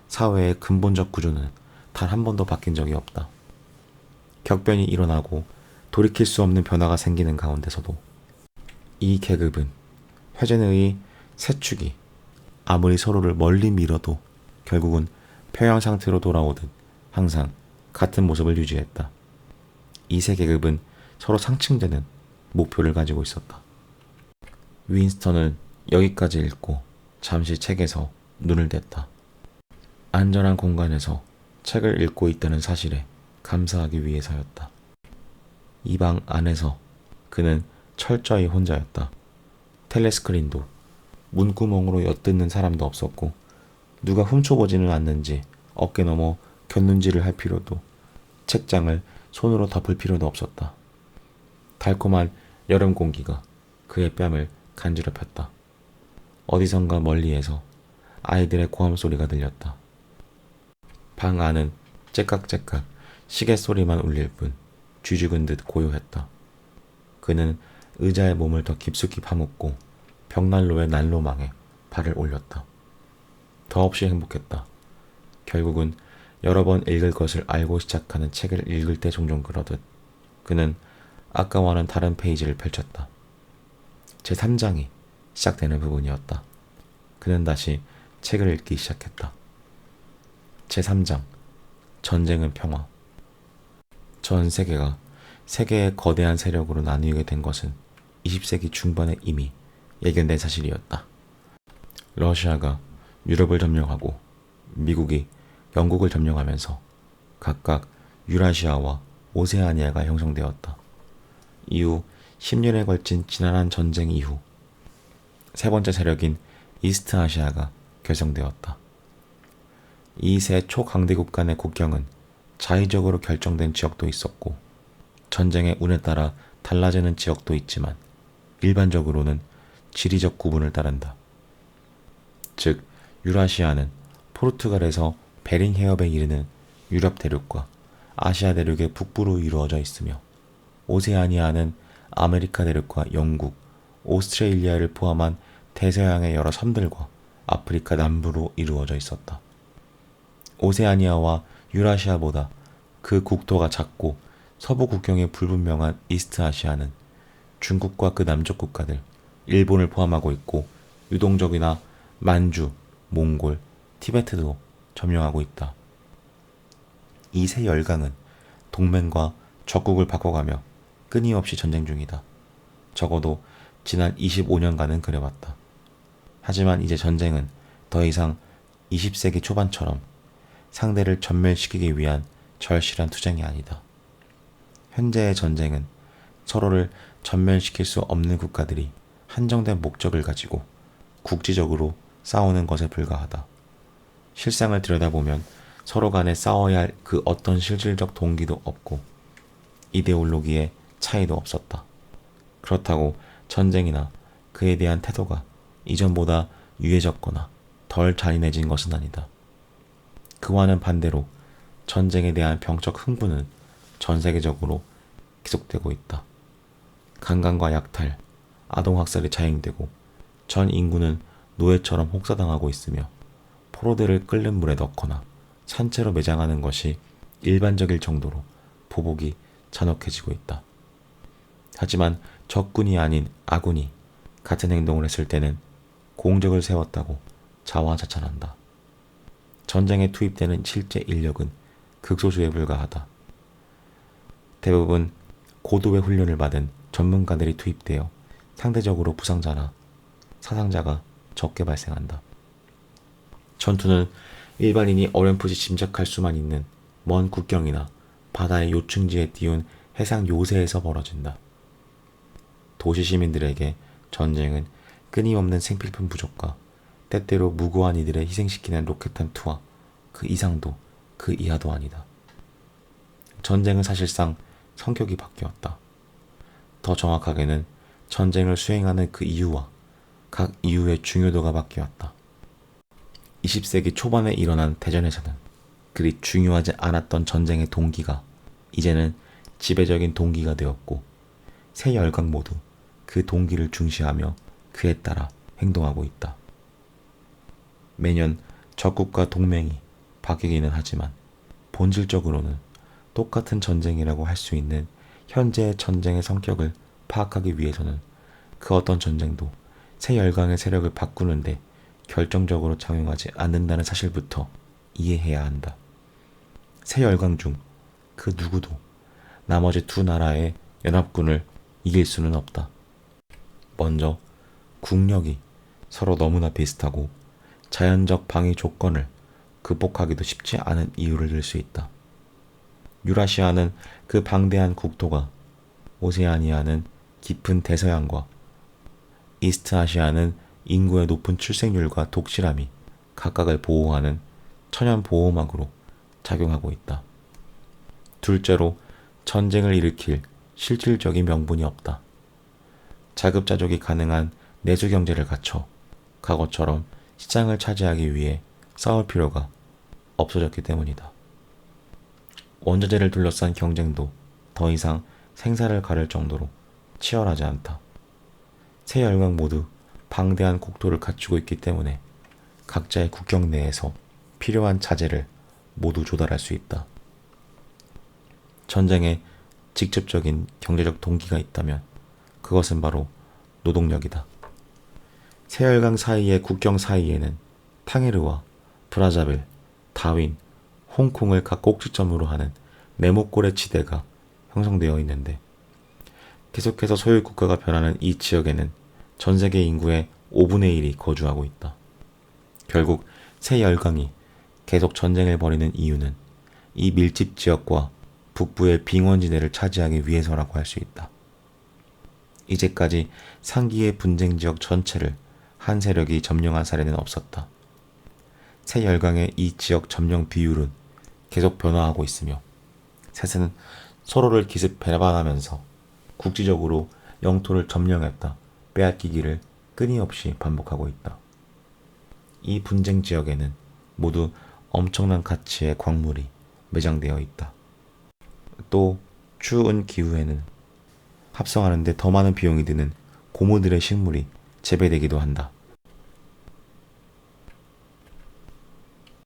사회의 근본적 구조는 단 한 번도 바뀐 적이 없다. 격변이 일어나고 돌이킬 수 없는 변화가 생기는 가운데서도 이 계급은 회전의 세축이 아무리 서로를 멀리 밀어도 결국은 평형 상태로 돌아오듯 항상 같은 모습을 유지했다. 이 세 계급은 서로 상층되는 목표를 가지고 있었다. 윈스턴은 여기까지 읽고 잠시 책에서 눈을 뗐다. 안전한 공간에서 책을 읽고 있다는 사실에 감사하기 위해서였다. 이 방 안에서 그는 철저히 혼자였다. 텔레스크린도 문구멍으로 엿듣는 사람도 없었고 누가 훔쳐보지는 않는지 어깨 너머 곁눈질을 할 필요도 책장을 손으로 덮을 필요도 없었다. 달콤한 여름 공기가 그의 뺨을 간지럽혔다. 어디선가 멀리에서 아이들의 고함 소리가 들렸다. 방 안은 째깍째깍 시계 소리만 울릴 뿐 쥐죽은 듯 고요했다. 그는 의자에 몸을 더 깊숙이 파묻고 벽난로의 난로망에 발을 올렸다. 더없이 행복했다. 결국은 여러 번 읽을 것을 알고 시작하는 책을 읽을 때 종종 그러듯 그는 아까와는 다른 페이지를 펼쳤다. 제3장이 시작되는 부분이었다. 그는 다시 책을 읽기 시작했다. 제3장 전쟁은 평화. 전 세계가 세 개의 거대한 세력으로 나뉘게 된 것은 20세기 중반에 이미 예견된 사실이었다. 러시아가 유럽을 점령하고 미국이 영국을 점령하면서 각각 유라시아와 오세아니아가 형성되었다. 이후 10년에 걸친 지난한 전쟁 이후 세 번째 세력인 이스트아시아가 결성되었다. 이 세 초강대국 간의 국경은 자의적으로 결정된 지역도 있었고 전쟁의 운에 따라 달라지는 지역도 있지만 일반적으로는 지리적 구분을 따른다. 즉 유라시아는 포르투갈에서 베링 해협에 이르는 유럽 대륙과 아시아 대륙의 북부로 이루어져 있으며 오세아니아는 아메리카 대륙과 영국, 오스트레일리아를 포함한 대서양의 여러 섬들과 아프리카 남부로 이루어져 있었다. 오세아니아와 유라시아보다 그 국토가 작고 서부 국경이 불분명한 이스트아시아는 중국과 그 남쪽 국가들, 일본을 포함하고 있고 유동적이나 만주, 몽골, 티베트도 점령하고 있다. 이 세 열강은 동맹과 적국을 바꿔가며 끊임없이 전쟁 중이다. 적어도 지난 25년간은 그래왔다. 하지만 이제 전쟁은 더 이상 20세기 초반처럼 상대를 전멸시키기 위한 절실한 투쟁이 아니다. 현재의 전쟁은 서로를 전멸시킬 수 없는 국가들이 한정된 목적을 가지고 국지적으로 싸우는 것에 불과하다. 실상을 들여다보면 서로 간에 싸워야 할 그 어떤 실질적 동기도 없고 이데올로기의 차이도 없었다. 그렇다고 전쟁이나 그에 대한 태도가 이전보다 유해졌거나 덜 잔인해진 것은 아니다. 그와는 반대로 전쟁에 대한 병적 흥분은 전 세계적으로 계속되고 있다. 강간과 약탈, 아동학살이 자행되고 전 인구는 노예처럼 혹사당하고 있으며 포로들을 끓는 물에 넣거나 산채로 매장하는 것이 일반적일 정도로 보복이 잔혹해지고 있다. 하지만 적군이 아닌 아군이 같은 행동을 했을 때는 공적을 세웠다고 자화자찬한다. 전쟁에 투입되는 실제 인력은 극소수에 불과하다. 대부분 고도의 훈련을 받은 전문가들이 투입되어 상대적으로 부상자나 사상자가 적게 발생한다. 전투는 일반인이 어렴풋이 짐작할 수만 있는 먼 국경이나 바다의 요충지에 띄운 해상 요새에서 벌어진다. 도시 시민들에게 전쟁은 끊임없는 생필품 부족과 때때로 무고한 이들을 희생시키는 로켓탄 투하 그 이상도 그 이하도 아니다. 전쟁은 사실상 성격이 바뀌었다. 더 정확하게는 전쟁을 수행하는 그 이유와 각 이유의 중요도가 바뀌었다. 20세기 초반에 일어난 대전에서는 그리 중요하지 않았던 전쟁의 동기가 이제는 지배적인 동기가 되었고 세 열강 모두 그 동기를 중시하며 그에 따라 행동하고 있다. 매년 적국과 동맹이 바뀌기는 하지만 본질적으로는 똑같은 전쟁이라고 할 수 있는 현재의 전쟁의 성격을 파악하기 위해서는 그 어떤 전쟁도 세 열강의 세력을 바꾸는데 결정적으로 작용하지 않는다는 사실부터 이해해야 한다. 세 열강 중 그 누구도 나머지 두 나라의 연합군을 이길 수는 없다. 먼저 국력이 서로 너무나 비슷하고 자연적 방위 조건을 극복하기도 쉽지 않은 이유를 들 수 있다. 유라시아는 그 방대한 국토가, 오세아니아는 깊은 대서양과 이스트아시아는 인구의 높은 출생률과 독실함이 각각을 보호하는 천연 보호막으로 작용하고 있다. 둘째로 전쟁을 일으킬 실질적인 명분이 없다. 자급자족이 가능한 내수 경제를 갖춰 과거처럼 시장을 차지하기 위해 싸울 필요가 없어졌기 때문이다. 원자재를 둘러싼 경쟁도 더 이상 생사를 가를 정도로 치열하지 않다. 세 열강 모두 방대한 국토를 갖추고 있기 때문에 각자의 국경 내에서 필요한 자재를 모두 조달할 수 있다. 전쟁에 직접적인 경제적 동기가 있다면 그것은 바로 노동력이다. 세 열강 사이의 국경 사이에는 탕헤르와 브라자빌, 다윈, 홍콩을 각 꼭지점으로 하는 네모꼴의 지대가 형성되어 있는데 계속해서 소유 국가가 변하는 이 지역에는 전 세계 인구의 5분의 1이 거주하고 있다. 결국 세 열강이 계속 전쟁을 벌이는 이유는 이 밀집 지역과 북부의 빙원지대를 차지하기 위해서라고 할 수 있다. 이제까지 상기의 분쟁 지역 전체를 한 세력이 점령한 사례는 없었다. 세 열강의 이 지역 점령 비율은 계속 변화하고 있으며 셋은 서로를 기습 배반하면서 국지적으로 영토를 점령했다 빼앗기기를 끊임없이 반복하고 있다. 이 분쟁 지역에는 모두 엄청난 가치의 광물이 매장되어 있다. 또 추운 기후에는 합성하는데 더 많은 비용이 드는 고무들의 식물이 재배되기도 한다.